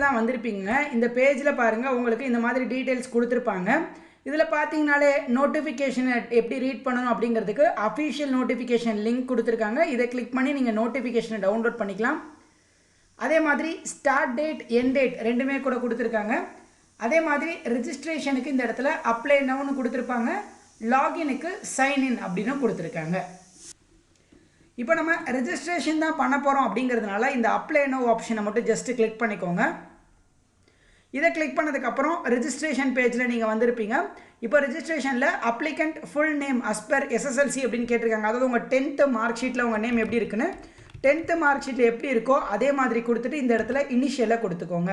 தான் வந்திருப்பீங்க. இந்த பேஜில் பாருங்கள், உங்களுக்கு இந்த மாதிரி டீட்டெயில்ஸ் கொடுத்துருப்பாங்க. இதில் பார்த்தீங்கனாலே நோட்டிஃபிகேஷனை எப்படி ரீட் பண்ணணும் அப்படிங்கிறதுக்கு அஃபிஷியல் நோட்டிஃபிகேஷன் லிங்க் கொடுத்துருக்காங்க. இதை கிளிக் பண்ணி நீங்கள் நோட்டிஃபிகேஷனை டவுன்லோட் பண்ணிக்கலாம். அதே மாதிரி ஸ்டார்ட் டேட் எண்ட் டேட் ரெண்டுமே கூட கொடுத்துருக்காங்க. அதே மாதிரி ரிஜிஸ்ட்ரேஷனுக்கு இந்த இடத்துல அப்ளை நவுன்னு கொடுத்துருப்பாங்க. லாகினுக்கு சைன்இன் அப்படின்னு கொடுத்துருக்காங்க. இப்போ நம்ம ரெஜிஸ்ட்ரேஷன் தான் பண்ண போகிறோம் அப்படிங்கிறதுனால இந்த அப்ளை நவ் ஆப்ஷனை மட்டும் ஜஸ்ட்டு கிளிக் பண்ணிக்கோங்க. இதை கிளிக் பண்ணதுக்கப்புறம் ரெஜிஸ்ட்ரேஷன் பேஜில் நீங்கள் வந்திருப்பீங்க. இப்போ ரெஜிஸ்ட்ரேஷனில் applicant full name as per SSLC அப்படின்னு கேட்டிருக்காங்க. அதாவது உங்கள் 10th மார்க் ஷீட்டில் உங்கள் நேம் எப்படி இருக்குன்னு 10th மார்க் ஷீட்டில் எப்படி இருக்கோ அதே மாதிரி கொடுத்துட்டு இந்த இடத்துல இனிஷியலாக கொடுத்துக்கோங்க.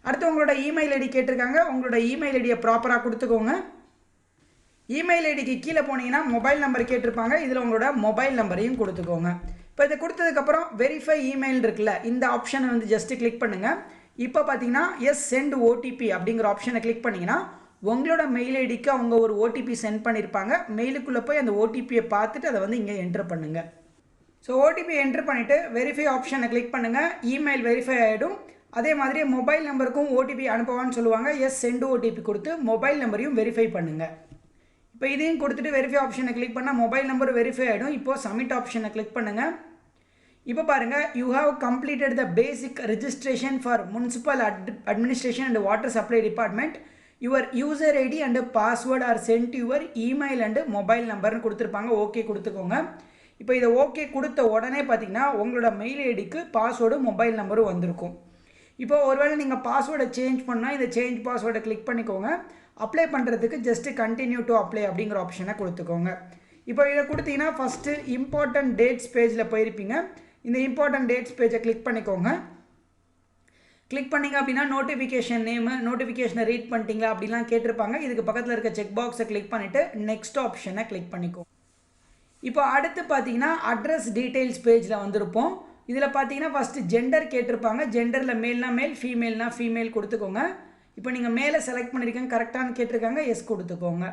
அடுத்து உங்களோட இமெயில் ஐடி கேட்டிருக்காங்க. உங்களோட இமெயில் ஐடியை ப்ராப்பராக கொடுத்துக்கோங்க. இமெயில் ஐடிக்கு கீழே போனீங்கன்னா மொபைல் நம்பர் கேட்டிருப்பாங்க. இதில் உங்களோட மொபைல் நம்பரையும் கொடுத்துக்கோங்க. இப்போ இதை கொடுத்ததுக்கப்புறம் வெரிஃபை இமெயில் இருக்குல்ல, இந்த ஆப்ஷனை வந்து ஜஸ்ட்டு கிளிக் பண்ணுங்கள். இப்போ பார்த்தீங்கன்னா எஸ் சென்ட் ஓடிபி அப்படிங்கிற ஆப்ஷனை கிளிக் பண்ணிங்கன்னா உங்களோட மெயில் ஐடிக்கு அவங்க ஒரு ஓடிபி சென்ட் பண்ணியிருப்பாங்க. மெயிலுக்குள்ளே போய் அந்த ஓடிபியை பார்த்துட்டு அதை வந்து இங்கே என்ட்ரு பண்ணுங்கள். ஸோ ஓடிபி என்ட்ரு பண்ணிவிட்டு வெரிஃபை ஆப்ஷனை கிளிக் பண்ணுங்கள். இமெயில் வெரிஃபை ஆகிடும். அதே மாதிரி மொபைல் நம்பருக்கும் ஓடிபி அனுப்புவான்னு சொல்லுவாங்க. எஸ் சென்ட் ஓடிபி கொடுத்து மொபைல் நம்பரையும் வெரிஃபை பண்ணுங்கள். இப்போ இதையும் கொடுத்துட்டு வெரிஃபை ஆப்ஷனை கிளிக் பண்ணால் மொபைல் நம்பர் வெரிஃபை ஆகிடும். இப்போது சப்மிட் ஆப்ஷனை கிளிக் பண்ணுங்கள். இப்போ பாருங்கள், you have completed the basic registration for municipal administration and water supply department. Your user ID and password are sent your email and mobile நம்பர்னு கொடுத்துருப்பாங்க. ஓகே கொடுத்துக்கோங்க. இப்போ இதை ஓகே கொடுத்த உடனே பார்த்தீங்கன்னா உங்களோட மெயில் ஐடிக்கு பாஸ்வேர்டு மொபைல் நம்பரும் வந்திருக்கும். இப்போ ஒருவேளை நீங்கள் பாஸ்வேர்டை சேஞ்ச் பண்ணால் இந்த சேஞ்ச் பாஸ்வேர்டை கிளிக் பண்ணிக்கோங்க. அப்ளை பண்ணுறதுக்கு ஜஸ்ட்டு கண்டினியூ டு அப்ளை அப்படிங்கிற ஆப்ஷனை கொடுத்துக்கோங்க. இப்போ இதை கொடுத்தீங்கன்னா ஃபஸ்ட்டு இம்பார்ட்டன்ட் டேட்ஸ் பேஜில் போயிருப்பீங்க. இந்த இம்பார்ட்டன்ட் டேட்ஸ் பேஜை கிளிக் பண்ணிக்கோங்க. கிளிக் பண்ணிங்க அப்படின்னா நோட்டிஃபிகேஷன் நேமு, நோட்டிஃபிகேஷனை ரீட் பண்ணிட்டீங்களா அப்படிலாம் கேட்டிருப்பாங்க. இதுக்கு பக்கத்தில் இருக்க செக் பாக்ஸை கிளிக் பண்ணிவிட்டு நெக்ஸ்ட் ஆப்ஷனை கிளிக் பண்ணிக்கோங்க. இப்போ அடுத்து பார்த்தீங்கன்னா அட்ரஸ் டீட்டெயில்ஸ் பேஜில் வந்திருப்போம். இதில் பார்த்தீங்கன்னா ஃபஸ்ட்டு ஜெண்டர் கேட்டிருப்பாங்க. ஜெண்டரில் மேல்னா மேல், ஃபீமேல்னா ஃபீமேல் கொடுத்துக்கோங்க. இப்போ நீங்கள் மேலே செலக்ட் பண்ணியிருக்கீங்க, கரெக்டானு கேட்டிருக்காங்க, எஸ் கொடுத்துக்கோங்க.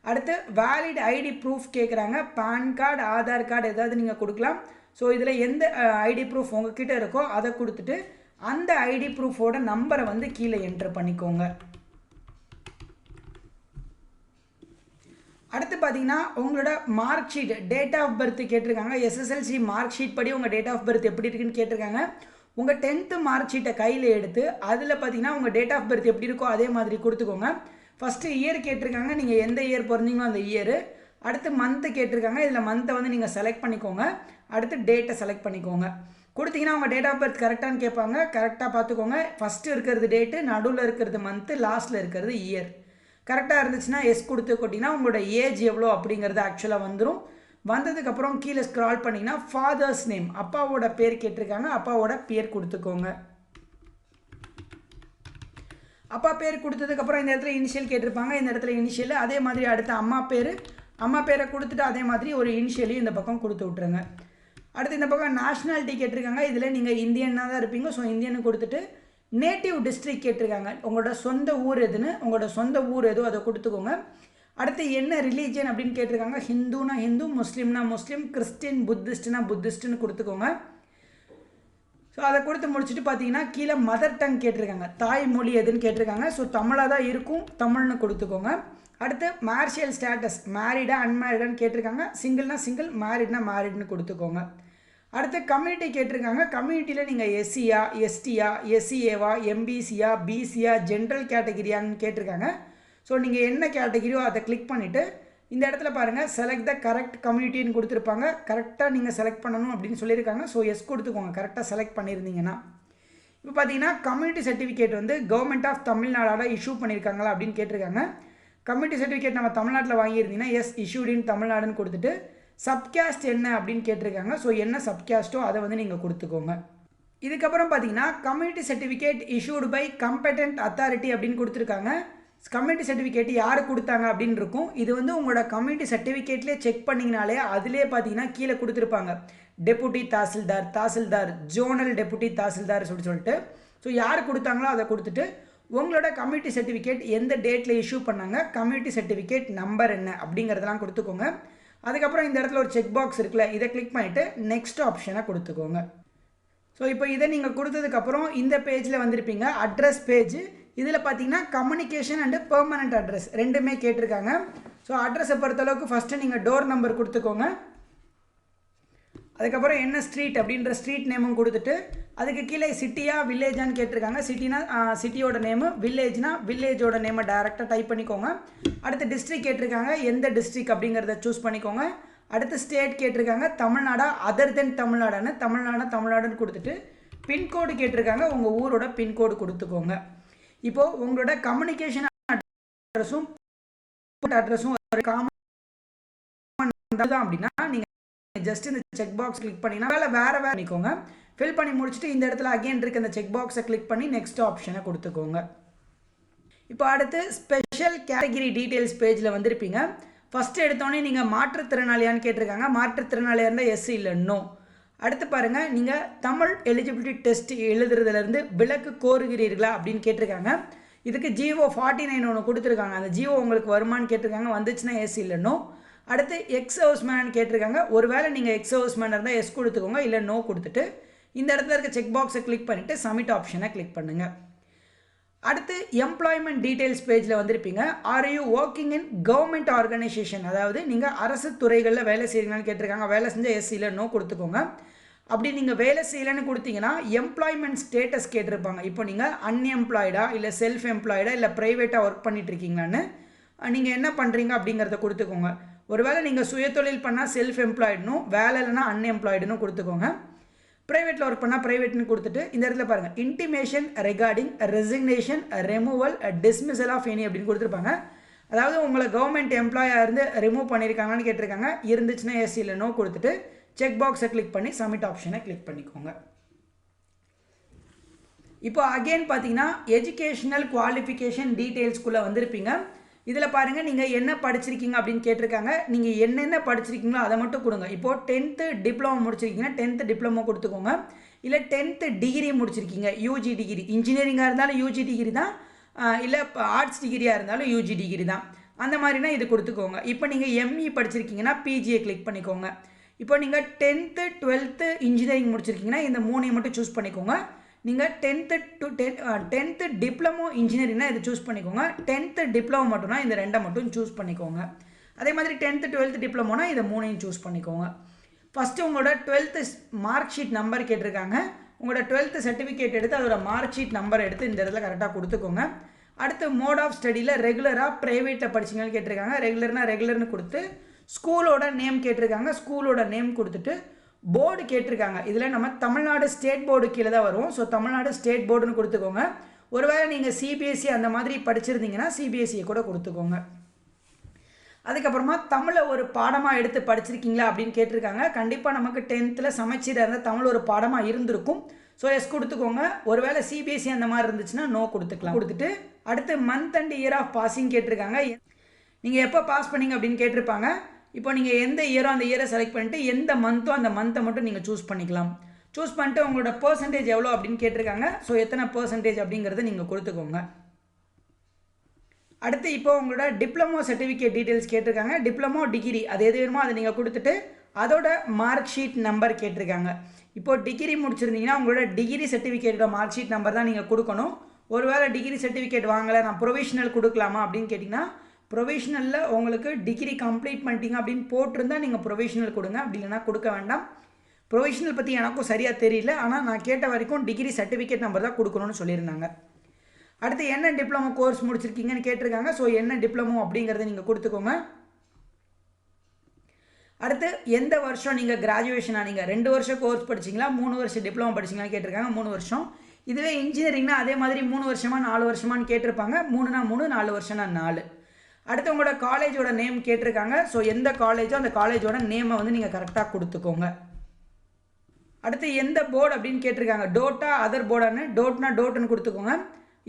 அடுத்து வேலிட் ஐடி ப்ரூஃப் கேட்குறாங்க. பேன் கார்டு, ஆதார் கார்டு ஏதாவது நீங்கள் கொடுக்கலாம். ஸோ இதில் எந்த ஐடி ப்ரூஃப் உங்ககிட்ட இருக்கோ அதை கொடுத்துட்டு அந்த ஐடி ப்ரூஃபோட நம்பரை வந்து கீழே என்ட்ரு பண்ணிக்கோங்க. அடுத்து பார்த்தீங்கன்னா உங்களோட mark sheet, date of birth கேட்டிருக்காங்க. எஸ்எஸ்எல்சி மார்க் ஷீட் படி உங்கள் டேட் ஆஃப் பர்த் எப்படி இருக்குன்னு கேட்டிருக்காங்க. உங்கள் 10th மார்க் ஷீட்டை கையில் எடுத்து அதில் பார்த்தீங்கன்னா உங்கள் டேட் ஆஃப் பர்த் எப்படி இருக்கோ அதே மாதிரி கொடுத்துக்கோங்க. ஃபஸ்ட்டு இயர் கேட்டிருக்காங்க. நீங்கள் எந்த இயர் பிறந்தீங்களோ அந்த இயரு. அடுத்து மந்த்து கேட்டிருக்காங்க. இதில் மந்த்தை வந்து நீங்கள் செலக்ட் பண்ணிக்கோங்க. அடுத்து டேட்டை செலக்ட் பண்ணிக்கோங்க. கொடுத்தீங்கன்னா உங்கள் டேட் ஆஃப் பர்த் கரெக்டானு கேட்பாங்க. கரெக்டாக பார்த்துக்கோங்க. ஃபஸ்ட்டு இருக்கிறது டேட்டு, நடுவில் இருக்கிறது மந்த்து, லாஸ்ட்டில் இருக்கிறது இயர். கரெக்டாக இருந்துச்சுன்னா எஸ் கொடுத்து கொட்டிங்கன்னா உங்களோட ஏஜ் எவ்வளோ அப்படிங்கிறது ஆக்சுவலாக வந்துடும். வந்ததுக்கப்புறம் கீழே ஸ்க்ரால் பண்ணிங்கன்னா ஃபாதர்ஸ் நேம், அப்பாவோட பேர் கேட்டிருக்காங்க. அப்பாவோட பேர் கொடுத்துக்கோங்க. அப்பா பேர் கொடுத்ததுக்கப்புறம் இந்த இடத்துல இனிஷியல் கேட்டிருப்பாங்க. இந்த இடத்துல இனிஷியல். அதே மாதிரி அடுத்து அம்மா பேரை கொடுத்துட்டு அதே மாதிரி ஒரு இனிஷியலையும் இந்த பக்கம் கொடுத்து விட்ருங்க. அடுத்து இந்த பக்கம் நேஷ்னாலிட்டி கேட்டிருக்காங்க. இதில் நீங்கள் இந்தியனாக தான் இருப்பீங்க. ஸோ இந்தியனு கொடுத்துட்டு நேட்டிவ் டிஸ்ட்ரிக்ட் கேட்டிருக்காங்க. உங்களோட சொந்த ஊர் எதுன்னு, உங்களோட சொந்த ஊர் எதோ அதை கொடுத்துக்கோங்க. அடுத்து என்ன ரிலீஜன் அப்படின்னு கேட்டிருக்காங்க. ஹிந்துனா ஹிந்து, முஸ்லீம்னா முஸ்லீம், கிறிஸ்டின் புத்திஸ்ட்னா புத்திஸ்ட்டுன்னு கொடுத்துக்கோங்க. ஸோ அதை கொடுத்து முடிச்சுட்டு பார்த்தீங்கன்னா கீழே மதர் டங் கேட்டிருக்காங்க. தாய்மொழி எதுன்னு கேட்டிருக்காங்க. ஸோ தமிழாக தான் இருக்கும், தமிழ்னு கொடுத்துக்கோங்க. அடுத்து மேரிஷியல் ஸ்டேட்டஸ், மேரிடா அன்மேரிடான்னு கேட்டிருக்காங்க. சிங்கிள்னா சிங்கிள், மேரிட்னா மேரிட்னு கொடுத்துக்கோங்க. அடுத்து கம்யூனிட்டி கேட்டிருக்காங்க. கம்யூனிட்டியில் நீங்கள் எஸ்சியா, எஸ்டியா, எஸ்சிஏவா, எம்பிசியா, பிசியா, ஜென்ரல் கேட்டகிரியான்னு கேட்டிருக்காங்க. ஸோ நீங்கள் என்ன கேட்டகிரியோ அதை கிளிக் பண்ணிவிட்டு இந்த இடத்துல பாருங்கள் செலக்ட் த கரெக்ட் கம்யூனிட்டின்னு கொடுத்துருப்பாங்க. கரெக்டாக நீங்கள் செலக்ட் பண்ணணும் அப்படின்னு சொல்லியிருக்காங்க. ஸோ எஸ் கொடுத்துக்கோங்க கரெக்டாக செலக்ட் பண்ணியிருந்தீங்கன்னா. இப்போ பார்த்தீங்கன்னா கம்யூனிட்டி சர்டிஃபிகேட் வந்து கவர்மெண்ட் ஆஃப் தமிழ்நாடால் இஷ்யூ பண்ணியிருக்காங்களா அப்படின்னு கேட்டிருக்காங்க. கம்யூனிட்டி சர்டிஃபிகேட் நம்ம தமிழ்நாட்டில் வாங்கியிருந்தீங்கன்னா எஸ் இஷ்யூட் இன் தமிழ்நாடுன்னு கொடுத்துட்டு சப்காஸ்ட் என்ன அப்படின்னு கேட்டிருக்காங்க. ஸோ என்ன சப்காஸ்ட்டோ அதை வந்து நீங்கள் கொடுத்துக்கோங்க. இதுக்கப்புறம் பார்த்தீங்கன்னா community certificate issued by competent authority அப்படின்னு கொடுத்துருக்காங்க. கம்யூனிட்டி சர்டிஃபிகேட் யார் கொடுத்தாங்க அப்படின்னு இருக்கும். இது வந்து உங்களோட கம்யூனிட்டி சர்டிஃபிகேட்லேயே செக் பண்ணிங்கனாலே அதிலே பார்த்தீங்கன்னா கீழே கொடுத்துருப்பாங்க deputy tahsildar, zonal deputy tahsildar சொல்லிட்டு. ஸோ யார் கொடுத்தாங்களோ அதை கொடுத்துட்டு உங்களோட கம்யூனிட்டி சர்டிஃபிகேட் எந்த டேட்டில் இஷ்யூ பண்ணாங்க, கம்யூனிட்டி சர்டிஃபிகேட் நம்பர் என்ன அப்படிங்கிறதெல்லாம் கொடுத்துக்கோங்க. அதுக்கப்புறம் இந்த இடத்துல ஒரு செக் பாக்ஸ் இருக்குல்ல, இதை கிளிக் பண்ணிவிட்டு நெக்ஸ்ட் ஆப்ஷனை கொடுத்துக்கோங்க. ஸோ இப்போ இதை நீங்கள் கொடுத்ததுக்கப்புறம் இந்த பேஜில் வந்திருப்பீங்க அட்ரஸ் பேஜ். இதில் பார்த்தீங்கன்னா கம்யூனிகேஷன் அண்டு பெர்மனண்ட் அட்ரஸ் ரெண்டுமே கேட்டிருக்காங்க. ஸோ அட்ரஸை பொறுத்தளவுக்கு ஃபஸ்ட்டு நீங்கள் டோர் நம்பர் கொடுத்துக்கோங்க. அதுக்கப்புறம் என்ன ஸ்ட்ரீட் அப்படின்ற ஸ்ட்ரீட் நேமும் கொடுத்துட்டு அதுக்கு கீழே சிட்டியா வில்லேஜான்னு கேட்டிருக்காங்க. சிட்டினா சிட்டியோட நேமு, வில்லேஜ்னா வில்லேஜோட நேமை டைரெக்டாக டைப் பண்ணிக்கோங்க. அடுத்து டிஸ்ட்ரிக்ட் கேட்டிருக்காங்க, எந்த டிஸ்ட்ரிக்ட் அப்படிங்கிறத சூஸ் பண்ணிக்கோங்க. அடுத்து ஸ்டேட் கேட்டிருக்காங்க, தமிழ்நாடா அதர் தென் தமிழ்நாடுன்னு கொடுத்துட்டு பின்கோடு கேட்டிருக்காங்க, உங்கள் ஊரோட பின்கோடு கொடுத்துக்கோங்க. இப்போது உங்களோட கம்யூனிகேஷன் அட்ரஸும் ஒரு காமன் தான் அப்படின்னா நீங்கள் ஜஸ்ட் இந்த செக் பாக்ஸ் கிளிக் பண்ணிங்கன்னா வேறு பண்ணிக்கோங்க. ஃபில் பண்ணி முடிச்சுட்டு இந்த இடத்துல அகைன் இருக்க இந்த செக் பாக்ஸை கிளிக் பண்ணி நெக்ஸ்ட் ஆப்ஷனை கொடுத்துக்கோங்க. இப்போ அடுத்து ஸ்பெஷல் கேட்டகிரி டீட்டெயில்ஸ் பேஜில் வந்திருப்பீங்க. ஃபஸ்ட்டு எடுத்தோடனே நீங்கள் மாற்றுத்திறனாளியான்னு கேட்டிருக்காங்க. மாற்றுத்திறனாளியாக இருந்தால் எஸ் இல்லை நோ. அடுத்து பாருங்கள், நீங்கள் தமிழ் எலிஜிபிலிட்டி டெஸ்ட் எழுதுறதுலேருந்து விலக்கு கோருகிறீர்களா அப்படின்னு கேட்டிருக்காங்க. இதுக்கு ஜிஓ 49 ஒன்று கொடுத்துருக்காங்க. அந்த ஜிஓ உங்களுக்கு வருமானு கேட்டிருக்காங்க. வந்துச்சுன்னா எஸ் இல்லை நோ. அடுத்து எக்ஸ் ஹவுஸ்மேன் கேட்டிருக்காங்க. ஒருவேளை நீங்கள் எக்ஸ் ஹவுஸ்மேன் இருந்தால் எஸ் கொடுத்துக்கோங்க, இல்லை நோ கொடுத்துட்டு இந்த இடத்துல இருக்க செக் பாக்ஸை கிளிக் பண்ணிவிட்டு சப்மிட் ஆப்ஷனை கிளிக் பண்ணுங்கள். அடுத்து எம்ப்ளாய்மெண்ட் டீட்டெயில்ஸ் பேஜில் வந்திருப்பீங்க. Are you working in government organisation, அதாவது நீங்கள் அரசு துறைகளில் வேலை செய்கிறீங்கன்னு கேட்டிருக்காங்க. வேலை செஞ்சால் எஸ் இல்லை நோ கொடுத்துக்கோங்க. அப்படி நீங்கள் வேலை செய்யலைன்னு கொடுத்தீங்கன்னா எம்ப்ளாய்மெண்ட் ஸ்டேட்டஸ் கேட்டிருப்பாங்க. இப்போ நீங்கள் அன்எம்ப்ளாய்டா இல்லை செல்ஃப் எம்ப்ளாய்டா இல்லை ப்ரைவேட்டாக ஒர்க் பண்ணிட்டுருக்கீங்களான்னு நீங்கள் என்ன பண்ணுறீங்க அப்படிங்கிறத கொடுத்துக்கோங்க. ஒருவேளை நீங்கள் சுயதொழில் பண்ணால் செல்ஃப் எம்ப்ளாய்டுனும், வேலை இல்லைனா அன்எம்ப்ளாய்டுன்னு கொடுத்துக்கோங்க. ப்ரைவேட்டில் ஒர்க் பண்ணால் ப்ரைவேட்னு கொடுத்துட்டு இந்த இடத்துல பாருங்கள் intimation regarding resignation removal dismissal of any அப்படின்னு கொடுத்துருப்பாங்க. அதாவது உங்களை கவர்மெண்ட் எம்ப்ளாயாக இருந்து ரிமூவ் பண்ணியிருக்காங்கன்னு கேட்டிருக்காங்க. இருந்துச்சுன்னா எஸ் இல்லை நோ கொடுத்துட்டு செக் பாக்ஸை கிளிக் பண்ணி சப்மிட் ஆப்ஷனை கிளிக் பண்ணிக்கோங்க. இப்போ அகெயின் பார்த்தீங்கன்னா எஜுகேஷ்னல் குவாலிஃபிகேஷன் டீட்டெயில்ஸ்குள்ளே வந்திருப்பீங்க. இதில் பாருங்கள், நீங்கள் என்ன படிச்சிருக்கீங்க அப்படின்னு கேட்டிருக்காங்க. நீங்கள் என்னென்ன படிச்சிருக்கீங்களோ அதை மட்டும் கொடுங்க. இப்போது 10th டிப்ளமோ முடிச்சிருக்கீங்கன்னா 10th டிப்ளமோ கொடுத்துக்கோங்க. இல்லை 10th டிகிரி முடிச்சிருக்கீங்க, யூஜி டிகிரி, இன்ஜினியரிங்காக இருந்தாலும் யூஜி டிகிரி தான், இல்லை ஆர்ட்ஸ் டிகிரியாக இருந்தாலும் யூஜி டிகிரி தான். அந்த மாதிரினா இது கொடுத்துக்கோங்க. இப்போ நீங்கள் எம்இ படிச்சிருக்கீங்கன்னா பிஜியை கிளிக் பண்ணிக்கோங்க. இப்போ நீங்கள் 10th 12th இன்ஜினியரிங் முடிச்சிருக்கீங்கன்னா இந்த 3ஐயும் மட்டும் சூஸ் பண்ணிக்கோங்க. நீங்கள் 10th டிப்ளமோ இன்ஜினியரிங்னா இதை சூஸ் பண்ணிக்கோங்க. 10th டிப்ளமோ மட்டும்னா இந்த 2 மட்டும் சூஸ் பண்ணிக்கோங்க. அதே மாதிரி 10th 12th டிப்ளமோனா இதை 3ஐயும் சூஸ் பண்ணிக்கோங்க. ஃபஸ்ட்டு உங்களோட 12th மார்க் ஷீட் நம்பர் கேட்டிருக்காங்க. உங்களோட 12th சர்டிஃபிகேட் எடுத்து அதோட மார்க் ஷீட் நம்பர் எடுத்து இந்த இடத்துல கரெக்டாக கொடுத்துக்கோங்க. அடுத்து மோட் ஆஃப் ஸ்டடியில் ரெகுலராக ப்ரைவேட்டில் படிச்சிங்கன்னு கேட்டிருக்காங்க. ரெகுலர்னு கொடுத்து ஸ்கூலோட நேம் கேட்டிருக்காங்க. ஸ்கூலோட நேம் கொடுத்துட்டு போர்டு கேட்டிருக்காங்க. இதில் நம்ம தமிழ்நாடு ஸ்டேட் போர்டு கீழே தான் வரும். ஸோ தமிழ்நாடு ஸ்டேட் போர்டுன்னு கொடுத்துக்கோங்க. ஒருவேளை நீங்கள் சிபிஎஸ்சி அந்த மாதிரி படிச்சிருந்தீங்கன்னா சிபிஎஸ்சியை கூட கொடுத்துக்கோங்க. அதுக்கப்புறமா தமிழை ஒரு பாடமாக எடுத்து படிச்சிருக்கீங்களா அப்படின்னு கேட்டிருக்காங்க. கண்டிப்பாக நமக்கு 10th சமச்சீராக இருந்தால் தமிழ் ஒரு பாடமாக இருந்திருக்கும். ஸோ எஸ் கொடுத்துக்கோங்க. ஒருவேளை சிபிஎஸ்சி அந்த மாதிரி இருந்துச்சுன்னா நோ கொடுத்துக்கலாம். கொடுத்துட்டு அடுத்து month and year of passing கேட்டிருக்காங்க. நீங்கள் எப்போ பாஸ் பண்ணீங்க அப்படின்னு கேட்டிருப்பாங்க. இப்போ நீங்கள் எந்த இயரோ அந்த இயரை செலக்ட் பண்ணிட்டு எந்த மந்த்தோ அந்த மந்த்தை மட்டும் நீங்கள் சூஸ் பண்ணிக்கலாம். சூஸ் பண்ணிட்டு உங்களோட பர்சன்டேஜ் எவ்வளோ அப்படின்னு கேட்டிருக்காங்க. ஸோ எத்தனை பர்சன்டேஜ் அப்படிங்கிறத நீங்கள் கொடுத்துக்கோங்க. அடுத்து இப்போ உங்களோட டிப்ளமோ சர்டிஃபிகேட் டீட்டெயில்ஸ் கேட்டிருக்காங்க. டிப்ளமோ டிகிரி அது எது வேணுமோ அதை நீங்கள் கொடுத்துட்டு அதோட மார்க் ஷீட் நம்பர் கேட்டிருக்காங்க. இப்போது டிகிரி முடிச்சிருந்தீங்கன்னா உங்களோட டிகிரி சர்டிஃபிகேட்டோட மார்க் ஷீட் நம்பர் தான் நீங்கள் கொடுக்கணும். ஒருவேளை டிகிரி சர்டிஃபிகேட் வாங்கலை, நான் ப்ரொவிஷனல் கொடுக்கலாமா அப்படின்னு கேட்டிங்கன்னா ப்ரொவிஷனலில் உங்களுக்கு டிகிரி கம்ப்ளீட் பண்ணிட்டீங்க அப்படின்னு போட்டிருந்தால் நீங்கள் ப்ரொவிஷனல் கொடுங்க. அப்படி இல்லைனா கொடுக்க வேண்டாம். ப்ரொவிஷனல் பற்றி எனக்கும் சரியாக தெரியல, ஆனால் நான் கேட்ட வரைக்கும் டிகிரி சர்டிஃபிகேட் நம்பர் தான் கொடுக்கணும்னு சொல்லியிருந்தாங்க. அடுத்து என்ன டிப்ளமோ கோர்ஸ் முடிச்சிருக்கீங்கன்னு கேட்டிருக்காங்க. ஸோ என்ன டிப்ளமோ அப்படிங்கிறத நீங்கள் கொடுத்துக்கோங்க. அடுத்து எந்த வருஷம் நீங்கள் கிராஜுவேஷன் ஆனீங்க, 2 வருஷம் கோர்ஸ் படிச்சிங்களா 3 வருஷம் டிப்ளமோ படிச்சிங்களான்னு கேட்டிருக்காங்க. 3 வருஷம். இதுவே இன்ஜினியரிங்னா அதே மாதிரி 3 வருஷமா 4 வருஷமானு கேட்டிருப்பாங்க. 3னா 3, 4 வருஷம்னா 4. அடுத்து உங்களோட காலேஜோட நேம் கேட்டிருக்காங்க. ஸோ எந்த காலேஜோ அந்த காலேஜோட நேமை வந்து நீங்கள் கரெக்டாக கொடுத்துக்கோங்க. அடுத்து எந்த போர்டு அப்படின்னு கேட்டிருக்காங்க. டோட்டா அதர் போர்டானு, டோட்னு கொடுத்துக்கோங்க.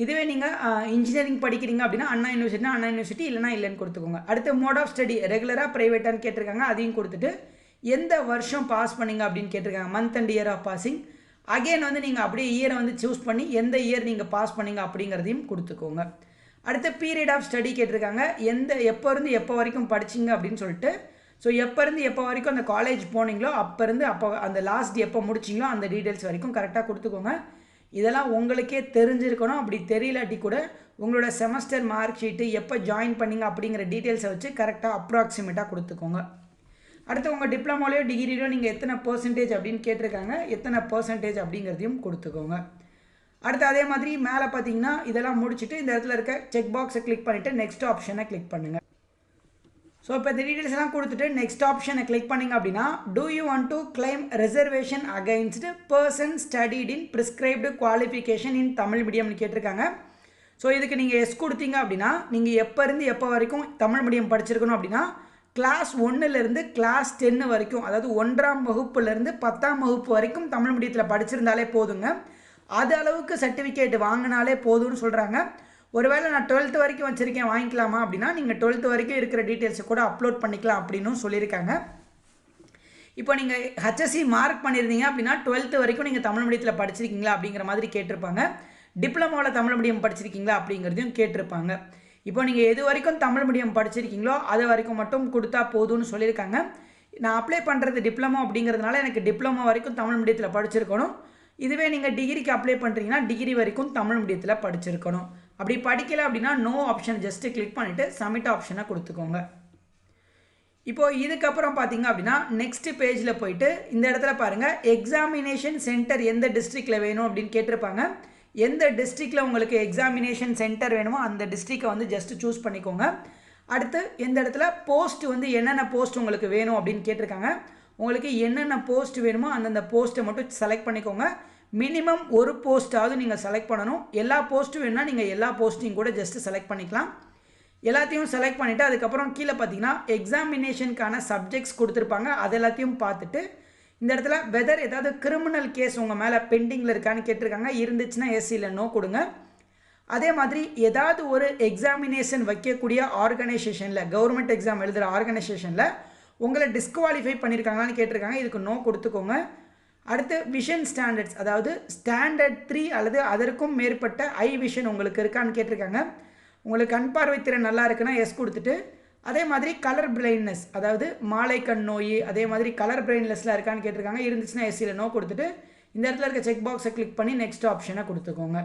இதுவே நீங்கள் இன்ஜினியரிங் படிக்கிறீங்க அப்படின்னா அண்ணா யூனிவர்சிட்டி இல்லைனா இல்லைன்னு கொடுத்துக்கோங்க. அடுத்து மோட் ஆஃப் ஸ்டடி ரெகுலராக ப்ரைவேட்டான்னு கேட்டிருக்காங்க. அதையும் கொடுத்துட்டு எந்த வருஷம் பாஸ் பண்ணிங்க அப்படின்னு கேட்டிருக்காங்க. Month and year of passing. Again வந்து நீங்கள் அப்படியே இயரை வந்து சூஸ் பண்ணி எந்த இயர் நீங்கள் பாஸ் பண்ணிங்க அப்படிங்கிறதையும் கொடுத்துக்கோங்க. அடுத்த பீரியட் ஆஃப் ஸ்டடி கேட்டிருக்காங்க. எப்போ இருந்து எப்போ வரைக்கும் படிச்சிங்க அப்படின்னு சொல்லிட்டு ஸோ எப்போருந்து எப்போ வரைக்கும் அந்த காலேஜ் போனீங்களோ அப்போருந்து அப்போ அந்த லாஸ்ட் எப்போ முடிச்சிங்களோ அந்த டீட்டெயில்ஸ் வரைக்கும் கரெக்டாக கொடுத்துக்கோங்க. இதெல்லாம் உங்களுக்கே தெரிஞ்சிருக்கணும். அப்படி தெரியலாட்டி கூட உங்களோட செமஸ்டர் மார்க் ஷீட்டு எப்போ ஜாயின் பண்ணிங்க அப்படிங்கிற டீட்டெயில்ஸை வச்சு கரெக்டாக அப்ராக்சிமேட்டாக கொடுத்துக்கோங்க. அடுத்து உங்கள் டிப்ளமோலையோ டிகிரிலையோ நீங்கள் எத்தனை பர்சன்டேஜ் அப்படின்னு கேட்டிருக்காங்க, எத்தனை பர்சன்டேஜ் அப்படிங்கிறதையும் கொடுத்துக்கோங்க. அடுத்து அதே மாதிரி மேலே பார்த்தீங்கன்னா இதெல்லாம் முடிச்சுட்டு இந்த இடத்துல இருக்க செக் பாக்ஸை கிளிக் பண்ணிவிட்டு நெக்ஸ்ட் ஆப்ஷனை கிளிக் பண்ணுங்கள். ஸோ இப்போ இந்த டீட்டெயில்ஸ் எல்லாம் கொடுத்துட்டு நெக்ஸ்ட் ஆப்ஷனை கிளிக் பண்ணிங்க அப்படின்னா do you want to claim reservation against person studied in prescribed qualification in Tamil மீடியம்னு கேட்டிருக்காங்க. ஸோ இதுக்கு நீங்கள் எஸ் கொடுத்தீங்க அப்படின்னா நீங்கள் எப்போ இருந்து எப்போ வரைக்கும் தமிழ் மீடியம் படிச்சிருக்கணும் அப்படின்னா கிளாஸ் 1லேருந்து கிளாஸ் 10 வரைக்கும், அதாவது 1ஆம் வகுப்புலேருந்து 10ஆம் வகுப்பு வரைக்கும் தமிழ் மீடியத்தில் படிச்சிருந்தாலே போதுங்க. அது அளவுக்கு சர்டிஃபிகேட் வாங்கினாலே போதும்னு சொல்கிறாங்க. ஒருவேளை நான் 12th வரைக்கும் வச்சுருக்கேன் வாங்கிக்கலாமா அப்படின்னா நீங்கள் 12th வரைக்கும் இருக்கிற டீட்டெயில்ஸை கூட அப்லோட் பண்ணிக்கலாம் அப்படின்னு சொல்லியிருக்காங்க. இப்போ நீங்கள் ஹச்எஸ்சி மார்க் பண்ணியிருந்தீங்க அப்படின்னா 12th வரைக்கும் நீங்கள் தமிழ் மீடியத்தில் படிச்சிருக்கீங்களா அப்படிங்கிற மாதிரி கேட்டிருப்பாங்க. டிப்ளமோவில் தமிழ் மீடியம் படிச்சிருக்கீங்களா அப்படிங்கிறதையும் கேட்டிருப்பாங்க. இப்போ நீங்கள் எது வரைக்கும் தமிழ் மீடியம் படிச்சிருக்கீங்களோ அது வரைக்கும் மட்டும் கொடுத்தா போதும்னு சொல்லியிருக்காங்க. நான் அப்ளை பண்ணுறது டிப்ளமோ அப்படிங்கிறதுனால எனக்கு டிப்ளமோ வரைக்கும் தமிழ் மீடியத்தில் படிச்சிருக்கணும். இதுவே நீங்கள் டிகிரிக்கு அப்ளை பண்ணுறீங்கன்னா டிகிரி வரைக்கும் தமிழ் மீடியத்தில் படிச்சிருக்கணும். அப்படி படிக்கலை அப்படின்னா நோ ஆப்ஷன் ஜஸ்ட்டு கிளிக் பண்ணிவிட்டு சப்மிட் ஆப்ஷனை கொடுத்துக்கோங்க. இப்போது இதுக்கப்புறம் பார்த்தீங்க அப்படின்னா நெக்ஸ்ட் பேஜில் போயிட்டு இந்த இடத்துல பாருங்கள் எக்ஸாமினேஷன் சென்டர் எந்த டிஸ்ட்ரிக்டில் வேணும் அப்படின்னு கேட்டிருப்பாங்க. எந்த டிஸ்ட்ரிக்டில் உங்களுக்கு எக்ஸாமினேஷன் சென்டர் வேணுமோ அந்த டிஸ்ட்ரிக்டை வந்து ஜஸ்ட்டு சூஸ் பண்ணிக்கோங்க. அடுத்து எந்த இடத்துல போஸ்ட் வந்து என்னென்ன போஸ்ட் உங்களுக்கு வேணும் அப்படின்னு கேட்டிருக்காங்க. உங்களுக்கு என்னென்ன போஸ்ட் வேணுமோ அந்தந்த போஸ்ட்டை மட்டும் செலக்ட் பண்ணிக்கோங்க. மினிமம் ஒரு போஸ்ட்டாவது நீங்கள் செலக்ட் பண்ணணும். எல்லா போஸ்ட்டும் வேணும்னா நீங்கள் எல்லா போஸ்ட்டையும் கூட ஜஸ்ட்டு செலக்ட் பண்ணிக்கலாம். எல்லாத்தையும் செலக்ட் பண்ணிவிட்டு அதுக்கப்புறம் கீழே பார்த்தீங்கன்னா எக்ஸாமினேஷனுக்கான சப்ஜெக்ட்ஸ் கொடுத்துருப்பாங்க. அது எல்லாத்தையும் பார்த்துட்டு இந்த இடத்துல வெதர் ஏதாவது கிரிமினல் கேஸ் உங்கள் மேலே பெண்டிங்கில் இருக்கான்னு கேட்டிருக்காங்க. இருந்துச்சுன்னா எஸ் இல்லை நோ கொடுங்க. அதே மாதிரி ஏதாவது ஒரு எக்ஸாமினேஷன் வைக்கக்கூடிய ஆர்கனைசேஷனில் கவர்மெண்ட் எக்ஸாம் எழுதுகிற ஆர்கனைசேஷனில் உங்களை டிஸ்குவாலிஃபை பண்ணியிருக்காங்களான்னு கேட்டிருக்காங்க. இதுக்கு நோ கொடுத்துக்கோங்க. அடுத்து விஷன் ஸ்டாண்டர்ட்ஸ், அதாவது ஸ்டாண்டர்ட் 3 அல்லது அதற்கும் மேற்பட்ட ஐ விஷன் உங்களுக்கு இருக்கான்னு கேட்டிருக்காங்க. உங்களுக்கு கண் பார்வை திறன் நல்லா இருக்குன்னா எஸ் கொடுத்துட்டு அதே மாதிரி கலர் பிளைண்ட்னஸ், அதாவது மாலை கண் நோய், அதே மாதிரி கலர் பிளைண்ட்னஸ்லாம் இருக்கான்னு கேட்டிருக்காங்க. இருந்துச்சுன்னா எஸ் இல்லை நோ கொடுத்துட்டு இந்த இடத்துல இருக்க செக் பாக்ஸை கிளிக் பண்ணி நெக்ஸ்ட் ஆப்ஷனை கொடுத்துக்கோங்க.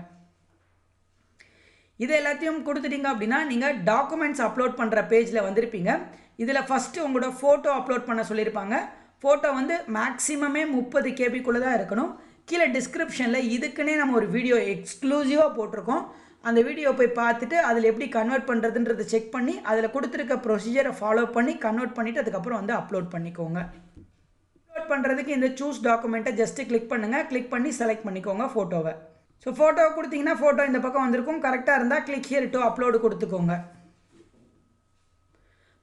இது எல்லாத்தையும் கொடுத்துட்டீங்க அப்படின்னா நீங்கள் டாக்குமெண்ட்ஸ் அப்லோட் பண்ணுற பேஜில் வந்திருப்பீங்க. இதில் ஃபஸ்ட்டு உங்களோட ஃபோட்டோ அப்லோட் பண்ண சொல்லியிருப்பாங்க. ஃபோட்டோ வந்து மேக்ஸிமமே 30 KB தான் இருக்கணும். கீழே டிஸ்கிரிப்ஷனில் இதுக்குன்னே நம்ம ஒரு வீடியோ எக்ஸ்க்ளூசிவாக போட்டிருக்கோம். அந்த வீடியோ போய் பார்த்துட்டு அதில் எப்படி கன்வெர்ட் பண்ணுறதுன்றதை செக் பண்ணி அதில் கொடுத்துருக்க ப்ரொசீஜரை ஃபாலோ பண்ணி கன்வெர்ட் பண்ணிவிட்டு அதுக்கப்புறம் வந்து அப்லோட் பண்ணிக்கோங்க. அப்லோட் பண்ணுறதுக்கு இந்த சூஸ் டாக்குமெண்ட்டை ஜஸ்ட்டு கிளிக் பண்ணுங்கள். கிளிக் பண்ணி செலக்ட் பண்ணிக்கோங்க ஃபோட்டோவை. ஸோ ஃபோட்டோ கொடுத்தீங்கன்னா ஃபோட்டோ இந்த பக்கம் வந்திருக்கும். கரெக்டாக இருந்தால் கிளிக் ஹியர் டு அப்லோடு கொடுத்துக்கோங்க.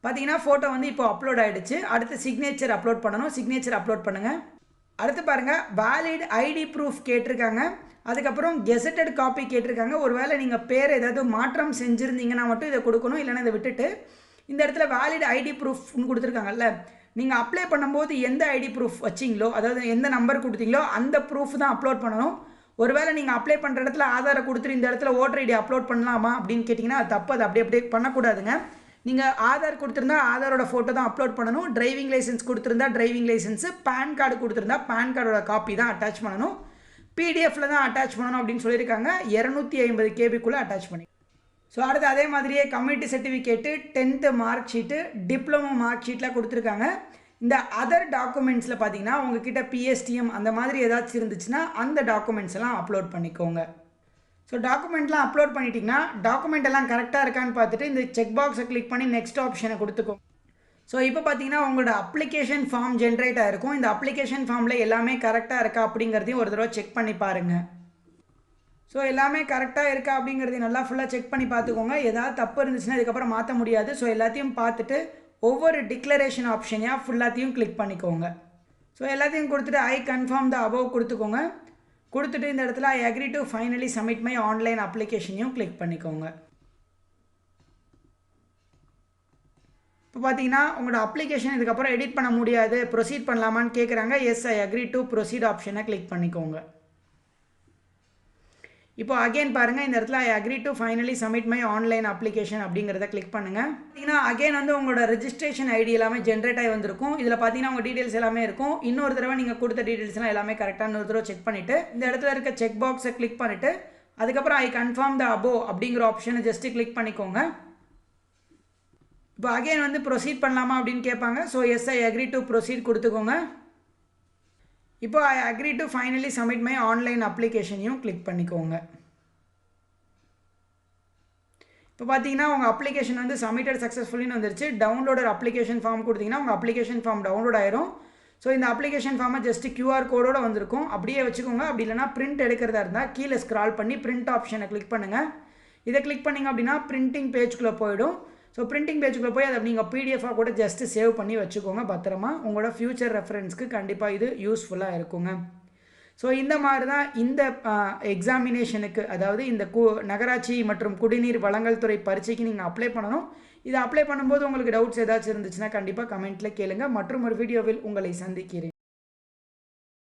பார்த்தீங்கன்னா ஃபோட்டோ வந்து இப்போ அப்லோட் ஆகிடுச்சு. அடுத்து சிக்னேச்சர் அப்லோட் பண்ணணும். சிக்னேச்சர் அப்லோட் பண்ணுங்கள். அடுத்து பாருங்கள் வேலிட் ஐடி ப்ரூஃப் கேட்டிருக்காங்க. அதுக்கப்புறம் கெசட்டட் காப்பி கேட்டிருக்காங்க. ஒருவேளை நீங்கள் பேர் ஏதாவது மாற்றம் செஞ்சுருந்தீங்கன்னா மட்டும் இதை கொடுக்கணும். இல்லைன்னா இதை விட்டுட்டு இந்த இடத்துல வேலிட் ஐடி ப்ரூஃப்னு கொடுத்துருக்காங்கல்ல, நீங்கள் அப்ளை பண்ணும்போது எந்த ஐடி ப்ரூஃப் வச்சிங்களோ, அதாவது எந்த நம்பர் கொடுத்தீங்களோ அந்த ப்ரூஃப் தான் அப்லோட் பண்ணணும். ஒருவேளை நீங்கள் அப்ளை பண்ணுற இடத்துல ஆதாரை கொடுத்துட்டு இந்த இடத்துல ஓட்டர் ஐடி அப்லோட் பண்ணலாமா அப்படின்னு கேட்டிங்கன்னா அது தப்பு. அது அப்படியே பண்ணக்கூடாதுங்க. நீங்கள் ஆதார் கொடுத்துருந்தா ஆதாரோட ஃபோட்டோ தான் அப்லோட் பண்ணணும். டிரைவிங் லைசன்ஸ் கொடுத்துருந்தா டிரைவிங் லைசன்ஸு, பேன் கார்டு கொடுத்துருந்தா பேன் கார்டோட காப்பி தான் அட்டாச் பண்ணணும். பிடிஎஃப்ல தான் அட்டாச் பண்ணணும் அப்படின்னு சொல்லியிருக்காங்க. 250 KB அட்டாச் பண்ணி. ஸோ அடுத்து அதே மாதிரியே community certificate, 10th mark sheet, diploma mark ஷீட்லாம் கொடுத்துருக்காங்க. இந்த அதர் டாக்குமெண்ட்ஸில் பார்த்தீங்கன்னா உங்ககிட்ட பிஎஸ்டிஎம் அந்த மாதிரி ஏதாச்சும் இருந்துச்சுன்னா அந்த டாக்குமெண்ட்ஸ் எல்லாம் அப்லோட் பண்ணிக்கோங்க. ஸோ டாக்குமெண்ட்லாம் அப்லோட் பண்ணிட்டீங்கன்னா டாக்குமெண்ட் எல்லாம் கரெக்டாக இருக்கான்னு பார்த்துட்டு இந்த செக் பாக்ஸை கிளிக் பண்ணி நெக்ஸ்ட் ஆப்ஷனை கொடுத்துக்கோங்க. ஸோ இப்போ பார்த்தீங்கன்னா உங்களோட அப்ளிகேஷன் ஃபார்ம் ஜென்ரேட் ஆகிருக்கும். இந்த அப்ளிகேஷன் ஃபார்மில் எல்லாமே கரெக்டாக இருக்கா அப்படிங்கிறதையும் ஒரு தடவை செக் பண்ணி பாருங்கள். ஸோ எல்லாமே கரெக்டாக இருக்கா அப்படிங்கிறதையும் நல்லா ஃபுல்லாக செக் பண்ணி பார்த்துக்கோங்க. ஏதாவது தப்பு இருந்துச்சுன்னா இதுக்கப்புறம் மாற்ற முடியாது. ஸோ எல்லாத்தையும் பார்த்துட்டு ஒவ்வொரு டிக்ளரேஷன் ஆப்ஷனையாக ஃபுல்லாத்தையும் கிளிக் பண்ணிக்கோங்க. ஸோ எல்லாத்தையும் கொடுத்துட்டு ஐ கன்ஃபார்ம் த அபவ் கொடுத்துக்கோங்க. கொடுத்துட்டு இந்த இடத்துல I agree to finally submit my online அப்ளிகேஷனையும் கிளிக் பண்ணிக்கோங்க. இப்போ பார்த்தீங்கன்னா உங்களோட அப்ளிகேஷன் இதுக்கப்புறம் எடிட் பண்ண முடியாது, ப்ரொசீட் பண்ணலாமான்னு கேட்குறாங்க. Yes I agree to proceed ஆப்ஷனை கிளிக் பண்ணிக்கோங்க. இப்போ அகைன் பாருங்கள் இந்த இடத்துல I agree to finally submit my online application அப்படிங்கிறத கிளிக் பண்ணுங்கள். பார்த்தீங்கன்னா அகைன் வந்து உங்களோட ரெஜிஸ்ட்ரேஷன் ஐடி எல்லாமே ஜென்ரேட் ஆகி வந்திருக்கும். இதில் பார்த்தீங்கன்னா உங்கள் டீட்டெயில்ஸ் எல்லாமே இருக்கும். இன்னொரு தடவை நீங்கள் கொடுத்த டீட்டெயில்ஸ்லாம் எல்லாமே கரெக்டாக இன்னொரு தடவை செக் பண்ணிவிட்டு இந்த இடத்துல இருக்க செக் பாக்ஸை கிளிக் பண்ணிவிட்டு அதுக்கப்புறம் ஐ கன்ஃபார்ம் த அபோ அப்படிங்கிற ஆப்ஷனை ஜஸ்ட்டு கிளிக் பண்ணிக்கோங்க. இப்போ அகைன் வந்து ப்ரொசீட் பண்ணலாமா அப்படின்னு கேட்பாங்க. So yes I agree to proceed கொடுத்துக்கோங்க. இப்போ I agree to finally submit my online அப்ளிகேஷனையும் கிளிக் பண்ணிக்கோங்க. இப்போ பார்த்தீங்கன்னா உங்கள் அப்ளிகேஷன் வந்து சப்மிட்டட் சக்ஸஸ்ஃபுல்லின்னு வந்துருச்சு. டவுன்லோடர் அப்ளிகேஷன் ஃபார்ம் கொடுத்தீங்கன்னா உங்கள் அப்ளிகேஷன் ஃபார்ம் டவுன்லோட் ஆயிரும். ஸோ இந்த அப்ளிகேஷன் ஃபார்மை ஜஸ்ட் QR கோடோடு வந்திருக்கும், அப்படியே வச்சுக்கோங்க. அப்படி இல்லைனா பிரிண்ட் எடுக்கிறதா இருந்தால் கீழே ஸ்க்ரால் பண்ணி பிரிண்ட் ஆப்ஷனை கிளிக் பண்ணுங்கள். இதை கிளிக் பண்ணிங்க அப்படின்னா பிரிண்டிங் பேஜ்குள்ளே போயிடும். ஸோ பிரிண்டிங் பேஜுக்குள்ளே போய் அதை நீங்கள் PDF-ஆக கூட ஜஸ்ட்டு சேவ் பண்ணி வச்சுக்கோங்க பத்திரமா. உங்களோட ஃப்யூச்சர் ரெஃபரன்ஸ்க்கு கண்டிப்பாக இது யூஸ்ஃபுல்லாக இருக்குங்க. ஸோ இந்த மாதிரி தான் இந்த எக்ஸாமினேஷனுக்கு, அதாவது இந்த நகராட்சி மற்றும் குடிநீர் வழங்கல் துறை பரீட்சைக்கு நீங்கள் அப்ளை பண்ணணும். இதை அப்ளை பண்ணும்போது உங்களுக்கு டவுட்ஸ் ஏதாச்சும் இருந்துச்சுன்னா கண்டிப்பாக கமெண்ட்டில் கேளுங்க. மற்றும் ஒரு வீடியோவில் உங்களை சந்திக்கிறேன்.